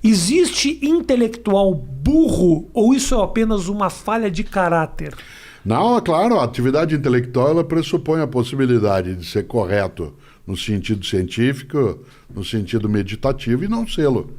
Existe intelectual burro ou isso é apenas uma falha de caráter? Não, é claro, a atividade intelectual ela pressupõe a possibilidade de ser correto no sentido científico, no sentido meditativo e não sê-lo.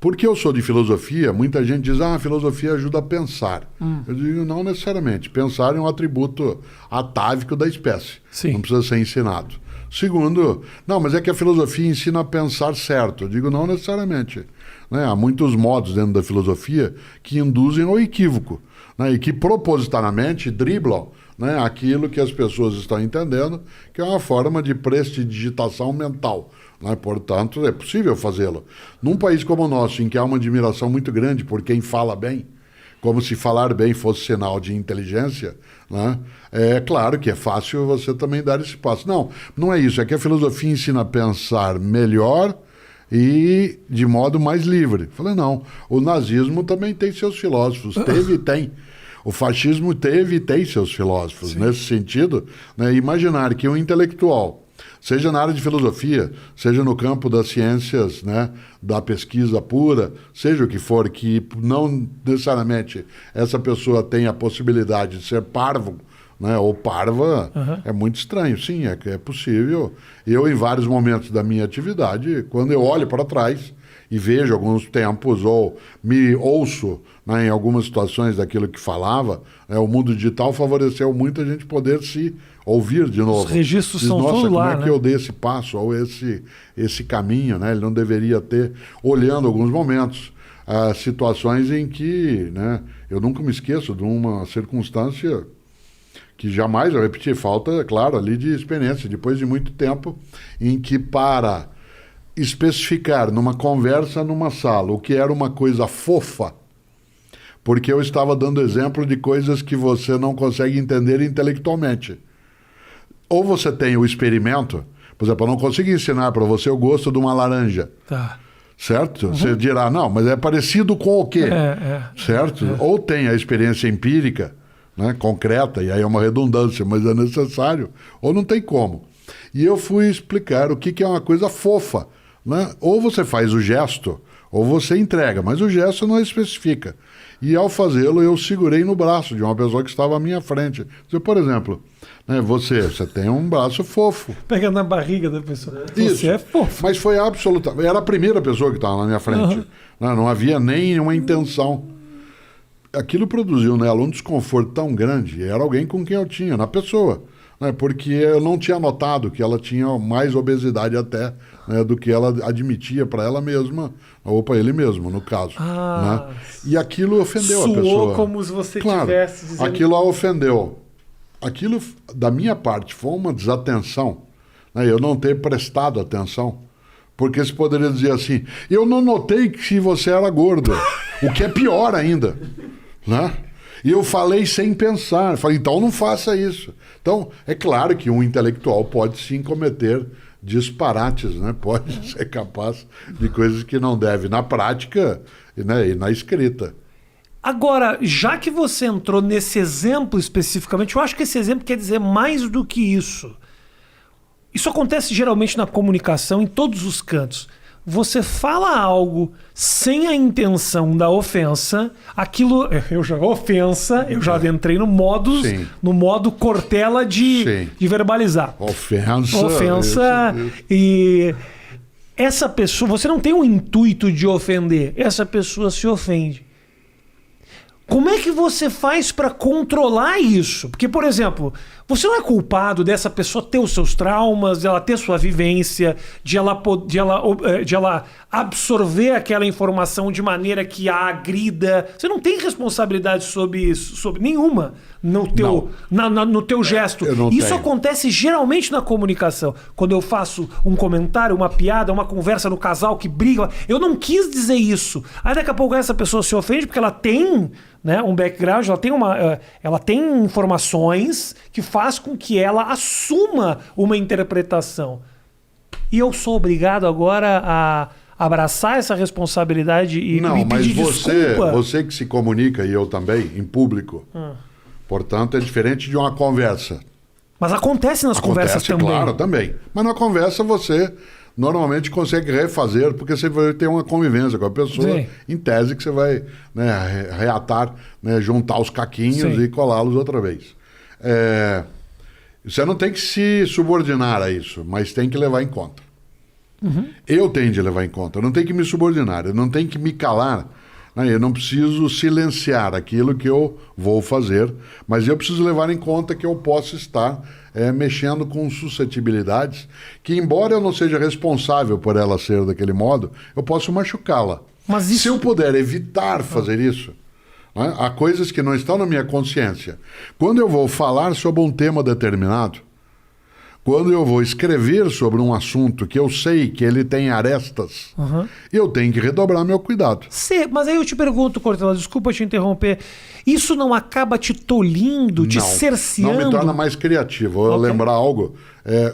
Porque eu sou de filosofia, muita gente diz, a filosofia ajuda a pensar. Eu digo, não necessariamente. Pensar é um atributo atávico da espécie. Sim. Não precisa ser ensinado. Segundo, não, mas é que a filosofia ensina a pensar certo. Eu digo, não necessariamente. Né? Há muitos modos dentro da filosofia que induzem ao equívoco, né? E que propositadamente driblam, né, aquilo que as pessoas estão entendendo, que é uma forma de prestidigitação mental. Né? Portanto, é possível fazê-lo. Num país como o nosso, em que há uma admiração muito grande por quem fala bem, como se falar bem fosse sinal de inteligência, né? É claro que é fácil você também dar esse passo. Não, não é isso. É que a filosofia ensina a pensar melhor e de modo mais livre. Falei, não. O nazismo também tem seus filósofos. Teve e tem. O fascismo teve e tem seus filósofos. Sim. Nesse sentido, né, imaginar que um intelectual, seja na área de filosofia, seja no campo das ciências, né, da pesquisa pura, seja o que for, que não necessariamente essa pessoa tem a possibilidade de ser parvo, né, ou parva, é muito estranho. Sim, é possível. Eu, em vários momentos da minha atividade, quando eu olho para trás e vejo alguns tempos, ou me ouço, né, em algumas situações daquilo que falava, né, o mundo digital favoreceu muito a gente poder se ouvir de novo. Os registros são todos lá, como é que né? eu dei esse passo, ou esse caminho, né? Ele não deveria ter, olhando alguns momentos, situações em que, né, eu nunca me esqueço de uma circunstância que jamais eu repeti, falta, claro, ali de experiência, depois de muito tempo, em que para especificar numa conversa numa sala o que era uma coisa fofa, porque eu estava dando exemplo de coisas que você não consegue entender intelectualmente. Ou você tem o experimento, por exemplo, eu não consigo ensinar para você o gosto de uma laranja. Tá. Certo? Você dirá, não, mas é parecido com o quê? Certo? Ou tem a experiência empírica, né, concreta, e aí é uma redundância, mas é necessário, ou não tem como. E eu fui explicar o que é uma coisa fofa. Né? Ou você faz o gesto, ou você entrega, mas o gesto não especifica. E ao fazê-lo, eu segurei no braço de uma pessoa que estava à minha frente. Por exemplo, né, você tem um braço fofo. Pega na barriga da pessoa. Isso. Você é fofo. Mas foi absolutamente... Era a primeira pessoa que estava na minha frente. Não havia nenhuma intenção. Aquilo produziu nela um desconforto tão grande. Era alguém com quem eu tinha, na pessoa. Né, porque eu não tinha notado que ela tinha mais obesidade até, né, do que ela admitia para ela mesma, ou para ele mesmo, no caso. Né? E aquilo ofendeu a pessoa. Soou como se você tivesse dizendo... Aquilo a ofendeu. Aquilo, da minha parte, foi uma desatenção. Né, eu não ter prestado atenção. Porque se poderia dizer assim, eu não notei que você era gordo. O que é pior ainda. Né? E eu falei sem pensar. Falei, então não faça isso. Então, é claro que um intelectual pode sim cometer disparates, né? Pode ser capaz de coisas que não deve na prática, né, e na escrita. Agora, já que você entrou nesse exemplo especificamente, eu acho que esse exemplo quer dizer mais do que isso. Isso acontece geralmente na comunicação, em todos os cantos. Você fala algo sem a intenção da ofensa, aquilo... Eu já entrei no modo Cortella de verbalizar. Ofensa. E essa pessoa... Você não tem o intuito de ofender. Essa pessoa se ofende. Como é que você faz para controlar isso? Porque, por exemplo, você não é culpado dessa pessoa ter os seus traumas, de ela ter sua vivência, de ela absorver aquela informação de maneira que a agrida. Você não tem responsabilidade sobre isso, sobre nenhuma no teu gesto. Isso acontece geralmente na comunicação. Quando eu faço um comentário, uma piada, uma conversa no casal que briga, eu não quis dizer isso. Aí daqui a pouco essa pessoa se ofende porque ela tem, né, um background, ela tem informações que faz com que ela assuma uma interpretação. E eu sou obrigado agora a abraçar essa responsabilidade e me pedir desculpa. Não, mas você que se comunica, e eu também, em público, portanto, é diferente de uma conversa. Mas acontece nas conversas também. Claro, também. Mas na conversa você normalmente consegue refazer, porque você vai ter uma convivência com a pessoa, Sim. em tese que você vai, né, reatar, né, juntar os caquinhos Sim. e colá-los outra vez. Você não tem que se subordinar a isso, mas tem que levar em conta. Eu tenho de levar em conta, eu não tenho que me subordinar, eu não tenho que me calar, né? Eu não preciso silenciar aquilo que eu vou fazer, mas eu preciso levar em conta que eu posso estar mexendo com suscetibilidades que, embora eu não seja responsável por ela ser daquele modo, eu posso machucá-la. Mas isso... Se eu puder evitar fazer isso, né? Há coisas que não estão na minha consciência. Quando eu vou falar sobre um tema determinado, quando eu vou escrever sobre um assunto que eu sei que ele tem arestas, eu tenho que redobrar meu cuidado. Mas aí eu te pergunto, Cortella, desculpa te interromper, isso não acaba te tolhindo, te cerceando? Não me torna mais criativo. Eu lembrar algo,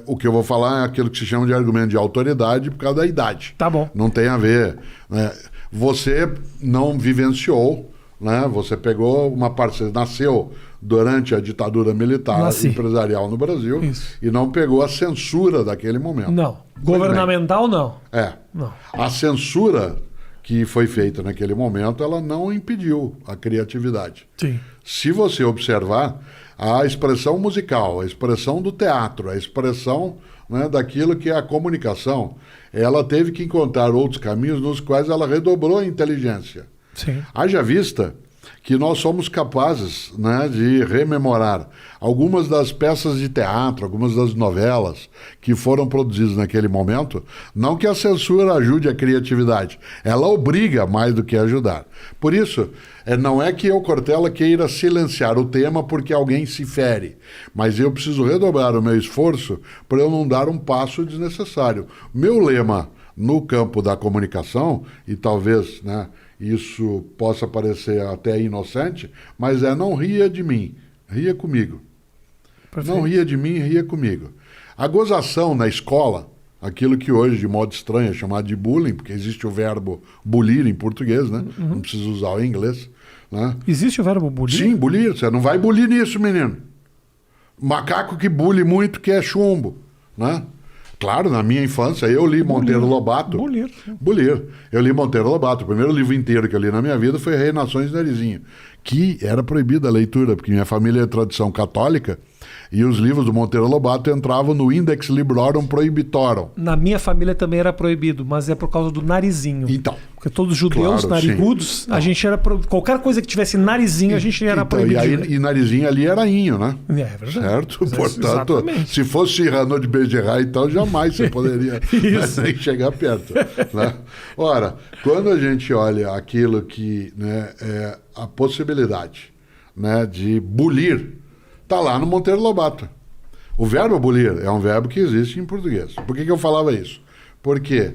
o que eu vou falar é aquilo que se chama de argumento de autoridade por causa da idade. Tá bom. Não tem a ver. Né? Você não vivenciou, né? Você pegou uma parte, você nasceu durante a ditadura militar empresarial no Brasil. Isso. E não pegou a censura daquele momento. Não. Governamental, não. Não. A censura que foi feita naquele momento, ela não impediu a criatividade. Sim. Se você observar, a expressão musical, a expressão do teatro, a expressão, né, daquilo que é a comunicação, ela teve que encontrar outros caminhos nos quais ela redobrou a inteligência. Sim. Haja vista que nós somos capazes, né, de rememorar algumas das peças de teatro, algumas das novelas que foram produzidas naquele momento. Não que a censura ajude a criatividade, ela obriga mais do que ajudar. Por isso, não é que eu, Cortella, queira silenciar o tema porque alguém se fere, mas eu preciso redobrar o meu esforço para eu não dar um passo desnecessário. Meu lema no campo da comunicação, e talvez, né, isso possa parecer até inocente, mas não ria de mim, ria comigo. Perfeito. Não ria de mim, ria comigo. A gozação na escola, aquilo que hoje, de modo estranho, é chamado de bullying, porque existe o verbo bulir em português, né? Não precisa usar o inglês. Né? Existe o verbo bulir? Sim, bulir. Você não vai bulir nisso, menino. Macaco que bule muito que é chumbo, né? Claro, na minha infância, eu li Monteiro Lobato. Bulir. Eu li Monteiro Lobato. O primeiro livro inteiro que eu li na minha vida foi Rei, Nações e Narizinho, que era proibida a leitura, porque minha família é tradição católica, e os livros do Monteiro Lobato entravam no Index Librorum Prohibitorum. Na minha família também era proibido, mas é por causa do narizinho. Então. Porque todos os judeus, claro, narigudos, a gente era... Qualquer coisa que tivesse narizinho, a gente era proibido. E narizinho ali era inho, né? É verdade. Certo? Portanto, se fosse Cyrano de Bergerac, então jamais você poderia nem chegar perto. Né? Ora, quando a gente olha aquilo que, né, é a possibilidade, né, de bulir, está lá no Monteiro Lobato. O verbo bulir é um verbo que existe em português. Por que eu falava isso? Porque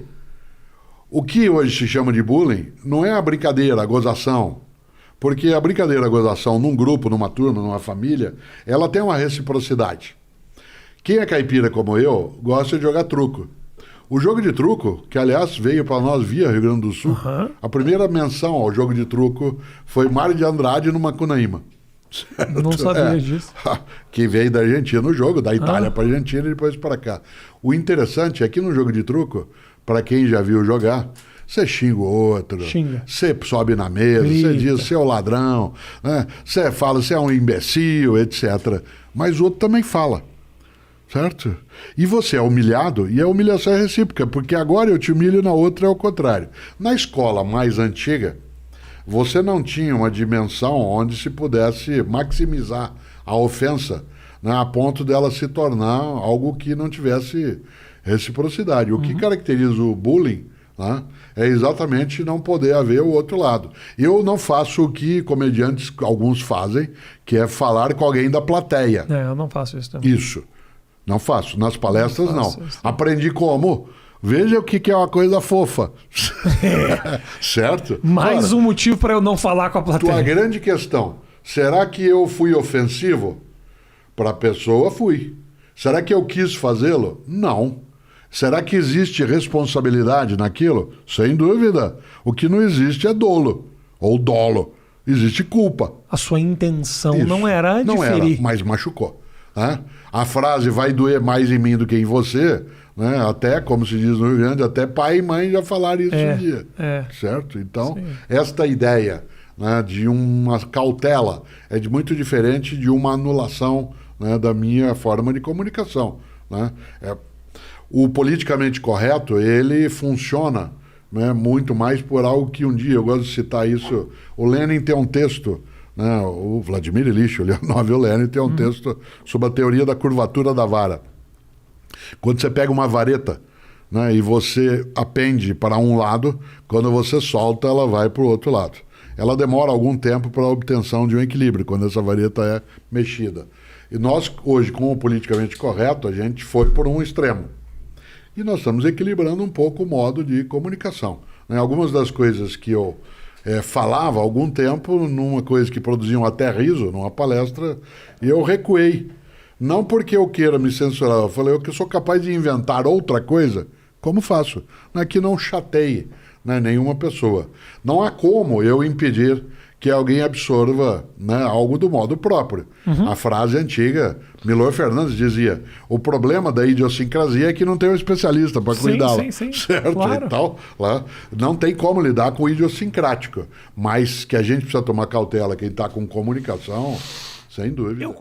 o que hoje se chama de bullying não é a brincadeira, a gozação. Porque a brincadeira, a gozação num grupo, numa turma, numa família, ela tem uma reciprocidade. Quem é caipira como eu, gosta de jogar truco. O jogo de truco, que aliás veio para nós via Rio Grande do Sul, a primeira menção ao jogo de truco foi Mário de Andrade no Macunaíma. Certo? Não sabia disso. Que veio da Argentina no jogo, da Itália para a Argentina e depois para cá. O interessante é que no jogo de truco, para quem já viu jogar, você xinga o outro, você sobe na mesa, você diz você é o ladrão, né? Você fala você é um imbecil, etc. Mas o outro também fala. Certo? E você é humilhado, e a humilhação é recíproca, porque agora eu te humilho, na outra é o contrário. Na escola mais antiga, você não tinha uma dimensão onde se pudesse maximizar a ofensa, né, a ponto dela se tornar algo que não tivesse reciprocidade. O que caracteriza o bullying, né, é exatamente não poder haver o outro lado. Eu não faço o que comediantes, alguns fazem, que é falar com alguém da plateia. Eu não faço isso também. Isso. Não faço. Nas palestras, não. Aprendi como? Veja o que é uma coisa fofa. Certo? Mais um motivo para eu não falar com a plateia. Tua grande questão, será que eu fui ofensivo? Para a pessoa, fui. Será que eu quis fazê-lo? Não. Será que existe responsabilidade naquilo? Sem dúvida. O que não existe é dolo. Ou dolo. Existe culpa. A sua intenção não era de ferir. Não era, mas machucou. A frase vai doer mais em mim do que em você, né? Até, como se diz no Rio Grande, até pai e mãe já falaram isso um dia. Certo? Então, esta ideia, né, de uma cautela é muito diferente de uma anulação, né, da minha forma de comunicação. Né? O politicamente correto, ele funciona, né, muito mais por algo que um dia, eu gosto de citar isso, o Lenin tem um texto, né, o Vladimir Ilyich Ulyanov, o Lenin tem um texto sobre a teoria da curvatura da vara. Quando você pega uma vareta, né, e você apende para um lado, quando você solta, ela vai para o outro lado. Ela demora algum tempo para a obtenção de um equilíbrio, quando essa vareta é mexida. E nós, hoje, com o politicamente correto, a gente foi por um extremo. E nós estamos equilibrando um pouco o modo de comunicação. Né? Algumas das coisas que eu falava há algum tempo, numa coisa que produziam até riso, numa palestra, eu recuei. Não porque eu queira me censurar, eu falei que eu sou capaz de inventar outra coisa, como faço, né? Que não chateie, né, nenhuma pessoa. Não há como eu impedir que alguém absorva, né, algo do modo próprio. A frase antiga, Milor Fernandes dizia, o problema da idiosincrasia é que não tem um especialista para cuidá-la. Sim, certo? Claro. Então, lá, não tem como lidar com o idiosincrático, mas que a gente precisa tomar cautela, quem está com comunicação, sem dúvida.